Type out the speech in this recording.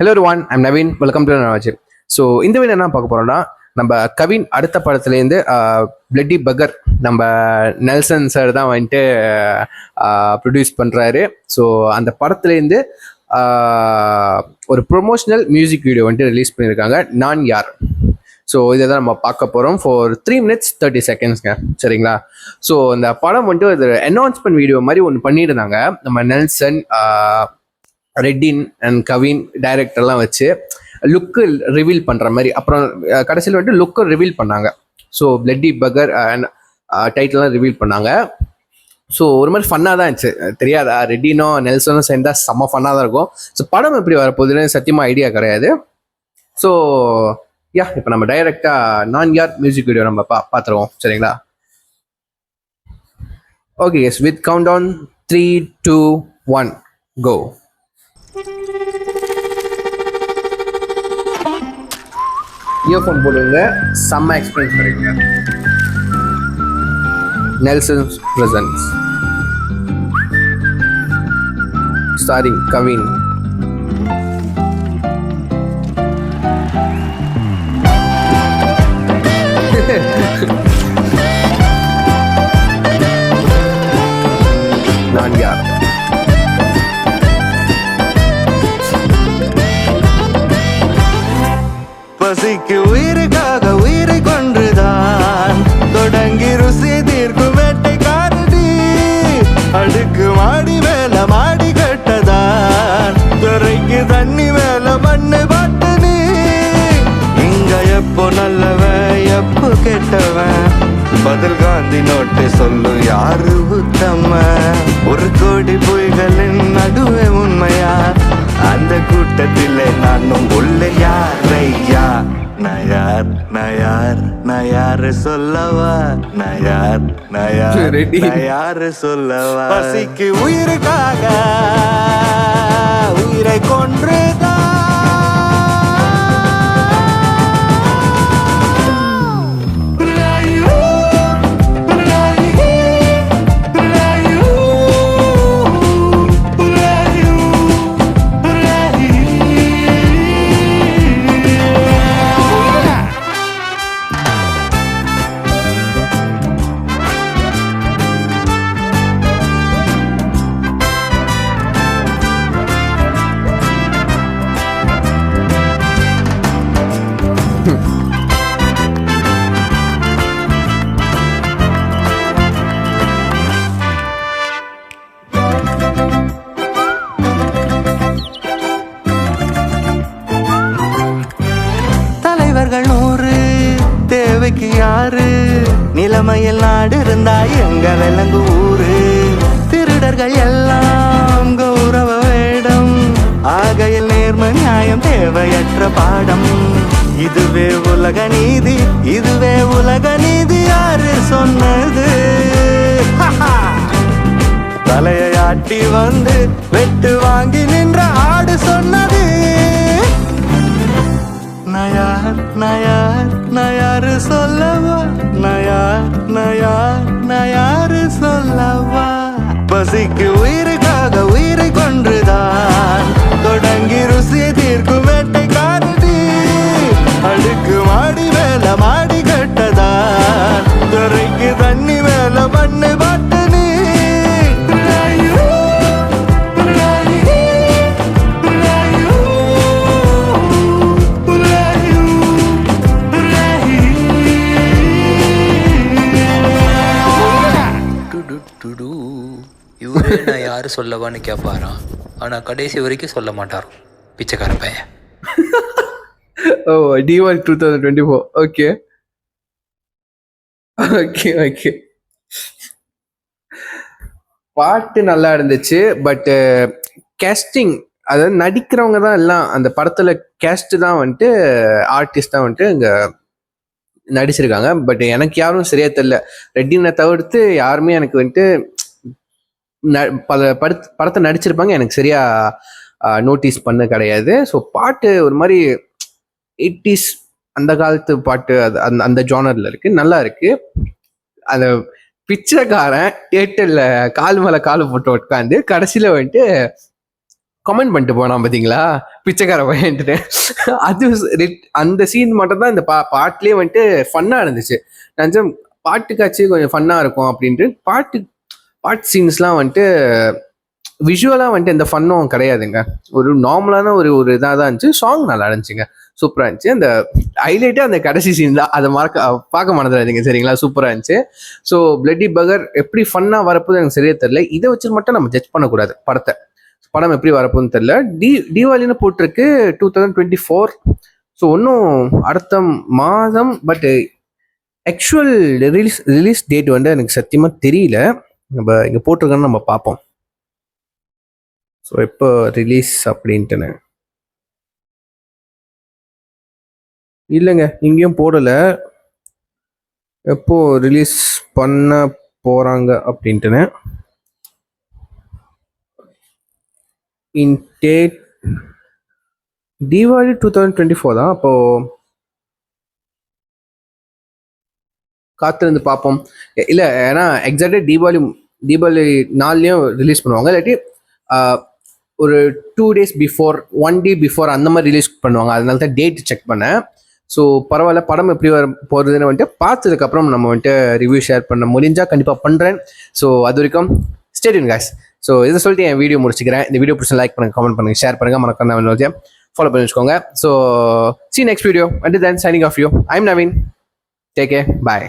Hello everyone, I'm Naveen. Welcome to Navaji. So இந்த வீடியோ என்ன பார்க்க போறோம்னா, நம்ம கவின் அடுத்த படத்துலேருந்து பிளட்டி பகர் நம்ம நெல்சன் சார் தான் வந்துட்டு ப்ரொடியூஸ் பண்ணுறாரு. ஸோ அந்த படத்துலேருந்து ஒரு ப்ரொமோஷனல் மியூசிக் வீடியோ வந்துட்டு ரிலீஸ் பண்ணியிருக்காங்க, நான் யார். ஸோ இதை தான் நம்ம பார்க்க போகிறோம் ஃபார் 3 minutes 30 secondsங்க. சரிங்களா? ஸோ அந்த படம் வந்துட்டு ஒரு அனௌன்ஸ்மெண்ட் வீடியோ மாதிரி ஒன்று பண்ணியிருந்தாங்க. நம்ம நெல்சன், ரெட்டின் அண்ட் கவின் டைரக்டர்லாம் வச்சு லுக்கு ரிவீல் பண்ணுற மாதிரி. அப்புறம் கடைசியில் வந்துட்டு லுக்கை ரிவீல் பண்ணாங்க. ஸோ பிளட்டி பகர் அண்ட் டைட்டில்லாம் ரிவீல் பண்ணாங்க. ஸோ ஒரு மாதிரி ஃபன்னாக தான் இருந்துச்சு. தெரியாதா, ரெட்டினோ நெல்சனும் சேர்ந்தா செம்ம ஃபன்னாக தான் இருக்கும். ஸோ படம் எப்படி வரப்போகுதுன்னு சத்தியமாக ஐடியா கிடையாது. ஸோ இப்போ நம்ம டைரக்டாக நான் யார் மியூசிக் வீடியோ நம்ம பார்த்துருவோம். சரிங்களா? Okay, yes, with count down 3, 2, 1 go. Earphone போடுங்க, செம்ம எக்ஸ்பீரியன்ஸ் கிடைக்குங்க. Nelson's presents starring Kavin. நான் யார். பசிக்கு உயிருக்காக உயிரை கொன்றுதான் தொடங்கி ருசி தீர்க்கும் வேட்டைக்காரடி. அடுக்கு மாடி மேல மாடி கட்டதான் துறைக்கு தண்ணி மேல மண்ணு பாட்டு நீ. இங்க எப்போ நல்லவன் எப்போ கெட்டவன், பதில் காந்தி நோட்டு சொல்லு யாரு உத்தம. 1 கோடி பொய்களின் நடுவே உண்மையா, அந்த கூட்டத்திலே நானும் உள்ள யாரையா. நயார் நயார் நயாரு சொல்லவா, நயார் நயார் நயாரு சொல்லவா. பசிக்கு உயிருக்காக உயிரை கொன்றுதான் தலைவர்கள் 100 தேவைக்கு யாரு, நிலைமையில் நாடு இருந்தா எங்க விலங்கு ஊரு. திருடர்கள் எல்லாம் கௌரவ வேடம், ஆகையில் நேர்ம நியாயம் தேவையற்ற பாடம். இதுவே உலக நீதி, இதுவே உலக நீதி. யாரு சொன்னது? தலையை ஆட்டி வந்து வெட்டு வாங்கி நின்ற ஆடு சொன்னது. நயார் நயார் நயாரு சொல்லவா, நயார் நயார் நயாரு சொல்லவா. பசிக்கு உயிருக்காக உயிரை கொன்றுதான் தொடங்கி ருசி தீர்க்கும் வேட்டைக்காரடி. அடுக்கு மாடி மேல மாடி கட்டதான் துறைக்கு தண்ணி மேல மண்ணு பாட்டு நீ. இவரே நான் யாரு சொல்லவான்னு கேட்பாராம், ஆனா கடைசி வரைக்கும் சொல்ல மாட்டாராம். பிச்சைக்கார பையன். ஓ, D1 2024. Okay okay okay. பாட்டு நல்லா இருந்துச்சு. பட் கேஸ்டிங், அதாவது நடிக்கிறவங்க தான் எல்லாம் அந்த படத்துல கேஸ்ட் தான் வந்துட்டு, ஆர்டிஸ்ட் தான் வந்துட்டு இங்க நடிச்சிருக்காங்க. பட் எனக்கு யாரும் சரியா தெரியல. ரெட்டினை தவிர்த்து யாருமே எனக்கு வந்துட்டு பல படத்தை நடிச்சிருப்பாங்க, எனக்கு சரியா நோட்டீஸ் பண்ண கிடையாது. ஸோ பாட்டு ஒரு மாதிரி 80s அந்த காலத்து பாட்டு, அது அந்த ஜானர்ல இருக்கு, நல்லா இருக்கு. அந்த பிச்சைக்காரன் தியேட்டர்ல கால் மேல கால் போட்டு உட்காந்து கடைசியில வந்துட்டு கமெண்ட் பண்ணிட்டு போனான் பார்த்தீங்களா, பிச்சைக்கார பையன்ட்டு. அது அந்த சீன் மட்டும் தான் இந்த பாட்டுலேயே வந்துட்டு ஃபன்னாக இருந்துச்சு. நினச்சேன் பாட்டுக்காச்சு கொஞ்சம் ஃபன்னாக இருக்கும் அப்படின்ட்டு. பாட்டு சீன்ஸ்லாம் வந்துட்டு விஷுவலாக வந்துட்டு எந்த ஃபன்னும் கிடையாதுங்க. ஒரு நார்மலான ஒரு இதாக தான் இருந்துச்சு. சாங் நல்லா இருந்துச்சுங்க, சூப்பராக இருந்துச்சு. அந்த ஹைலைட்டே அந்த கடைசி சீன் தான், அதை பார்க்க மறந்துடாதீங்க சரிங்களா, சூப்பராக இருந்துச்சு. ஸோ பிளட்டி பகர் எப்படி ஃபன்னாக வரப்போது எனக்கு சரியா தெரியல. இதை வச்சு மட்டும் நம்ம ஜட்ஜ் பண்ணக்கூடாது படம் எப்படி வரப்போகுதுன்னு தெரியல. தீபாவளின்னு போட்டிருக்கு 2024. ஸோ ஒன்றும் அடுத்த மாதம், பட் ஆக்சுவல் ரிலீஸ் டேட் வந்து எனக்கு சத்தியமாக தெரியல. நம்ம இங்கே போட்டிருக்கோன்னு நம்ம பார்ப்போம். ஸோ எப்போ ரிலீஸ் அப்படின்ட்டுன்னு இல்லைங்க, இங்கேயும் போடலை எப்போ ரிலீஸ் பண்ண போகிறாங்க அப்படின்ட்டுன்னு. இன் டேட் தீபாவளி 2024 தான். அப்போது காத்திருந்து பார்ப்போம். இல்லை, ஏன்னா எக்ஸாக்டாக தீபாவளி நாள்லேயும் ரிலீஸ் பண்ணுவாங்க, இல்லாட்டி ஒரு 2 days பிஃபோர், 1 day பிஃபோர் அந்த மாதிரி ரிலீஸ் பண்ணுவாங்க. அதனால தான் டேட் செக் பண்ணேன். ஸோ பரவாயில்ல, படம் எப்படி போகிறதுன்னு வந்துட்டு பார்த்ததுக்கப்புறம் நம்ம வந்துட்டு ரிவ்யூ ஷேர் பண்ண முடிஞ்சால் கண்டிப்பாக பண்ணுறேன். ஸோ அது வரைக்கும் ஸ்டே டியூன் guys. ஸோ இதை சொல்லிட்டு என் வீடியோ முடிச்சுக்கிறேன். இந்த வீடியோ பிடிச்சா லைக் பண்ணுங்கள், கமெண்ட் பண்ணுங்கள், ஷேர் பண்ணுங்கள், மறக்காம ஃபாலோ பண்ணி வச்சுக்கோங்க. So see you next video. Until then, signing off you. I'm Naveen. Take care. Bye.